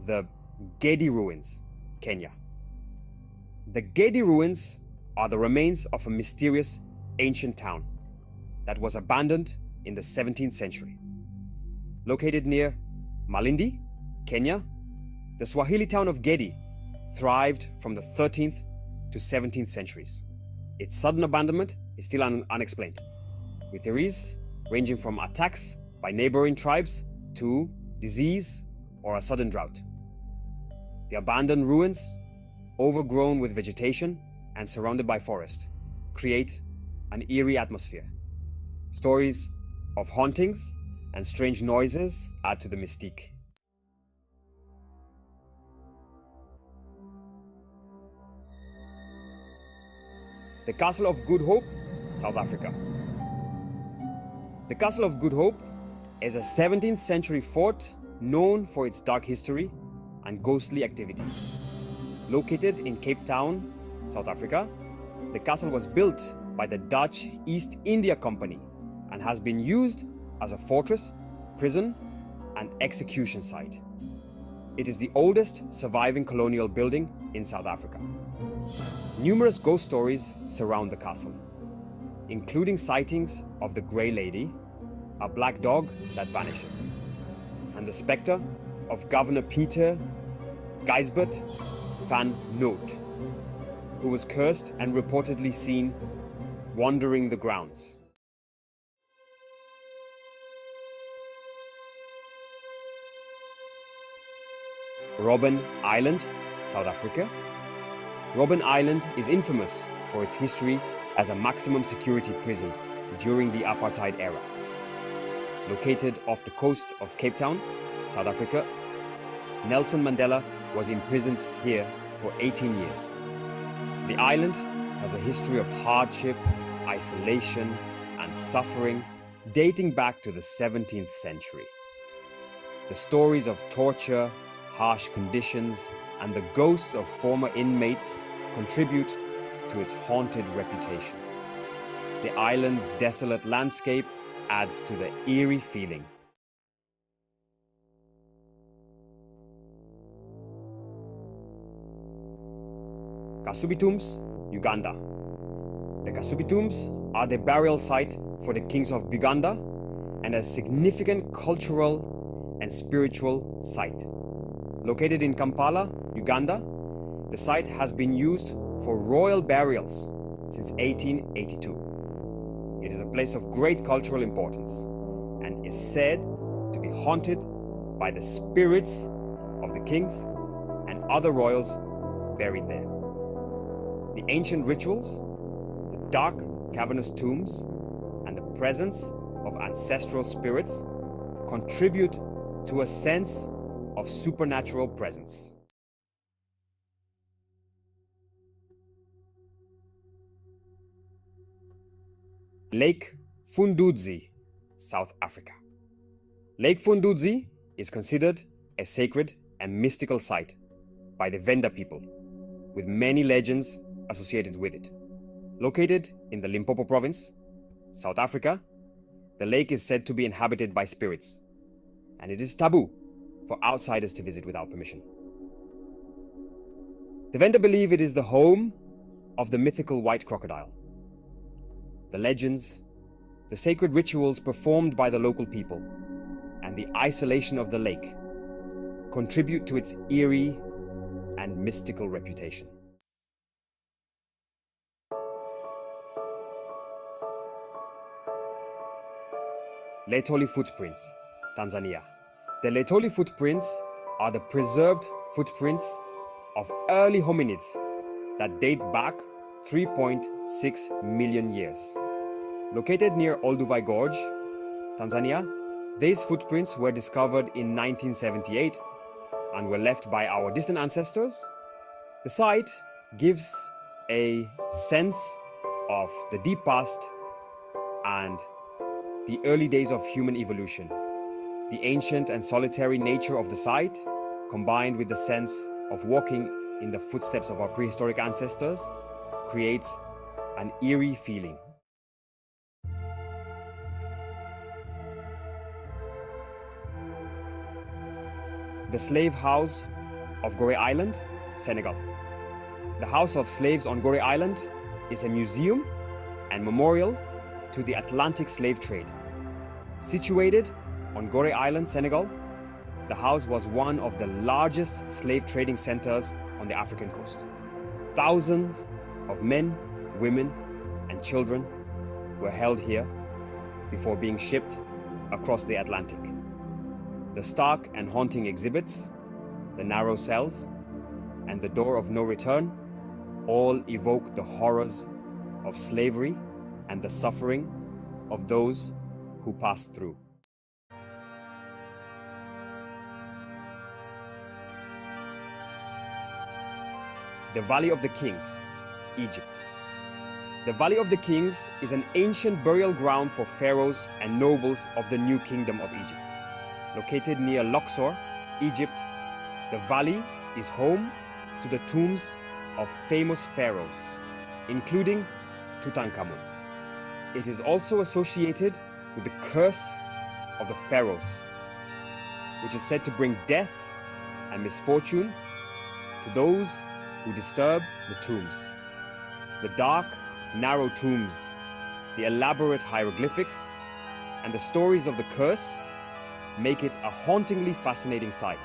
the Gedi ruins, Kenya. The Gedi ruins are the remains of a mysterious ancient town that was abandoned in the 17th century. Located near Malindi, Kenya, the Swahili town of Gedi thrived from the 13th to 17th centuries. Its sudden abandonment is still unexplained, with theories ranging from attacks by neighboring tribes to disease or a sudden drought. The abandoned ruins, overgrown with vegetation and surrounded by forest, create an eerie atmosphere. Stories of hauntings and strange noises add to the mystique. The Castle of Good Hope, South Africa. The Castle of Good Hope is a 17th century fort known for its dark history and ghostly activity. Located in Cape Town, South Africa, the castle was built by the Dutch East India Company and has been used as a fortress, prison, and execution site. It is the oldest surviving colonial building in South Africa. Numerous ghost stories surround the castle, including sightings of the Grey Lady, a black dog that vanishes, and the spectre of Governor Peter Gijsbert van Noot, who was cursed and reportedly seen wandering the grounds. Robben Island, South Africa. Robben Island is infamous for its history as a maximum security prison during the apartheid era. Located off the coast of Cape Town, South Africa, Nelson Mandela was imprisoned here for 18 years. The island has a history of hardship, isolation, and suffering dating back to the 17th century. The stories of torture, harsh conditions, and the ghosts of former inmates contribute to its haunted reputation. The island's desolate landscape adds to the eerie feeling. Kasubi Tombs, Uganda. The Kasubi Tombs are the burial site for the kings of Uganda and a significant cultural and spiritual site. Located in Kampala, Uganda, the site has been used for royal burials since 1882. It is a place of great cultural importance and is said to be haunted by the spirits of the kings and other royals buried there. The ancient rituals, the dark cavernous tombs, and the presence of ancestral spirits contribute to a sense of supernatural presence. Lake Fundudzi, South Africa. Lake Fundudzi is considered a sacred and mystical site by the Venda people, with many legends associated with it. Located in the Limpopo province, South Africa, the lake is said to be inhabited by spirits, and it is taboo for outsiders to visit without permission. The Venda believe it is the home of the mythical white crocodile. The legends, the sacred rituals performed by the local people, and the isolation of the lake contribute to its eerie and mystical reputation. Laetoli footprints, Tanzania. The Laetoli footprints are the preserved footprints of early hominids that date back 3.6 million years. Located near Olduvai Gorge, Tanzania, these footprints were discovered in 1978 and were left by our distant ancestors. The site gives a sense of the deep past and the early days of human evolution. The ancient and solitary nature of the site, combined with the sense of walking in the footsteps of our prehistoric ancestors, creates an eerie feeling. The slave house of Gorée Island, Senegal. The House of Slaves on Gorée Island is a museum and memorial to the Atlantic slave trade. Situated on Gorée Island, Senegal, the house was one of the largest slave trading centers on the African coast. Thousands of men, women, and children were held here before being shipped across the Atlantic. The stark and haunting exhibits, the narrow cells, and the door of no return all evoke the horrors of slavery and the suffering of those who passed through. The Valley of the Kings, Egypt. The Valley of the Kings is an ancient burial ground for pharaohs and nobles of the New Kingdom of Egypt. Located near Luxor, Egypt, the valley is home to the tombs of famous pharaohs, including Tutankhamun. It is also associated with the curse of the Pharaohs, which is said to bring death and misfortune to those who disturb the tombs. The dark, narrow tombs, the elaborate hieroglyphics, and the stories of the curse make it a hauntingly fascinating sight.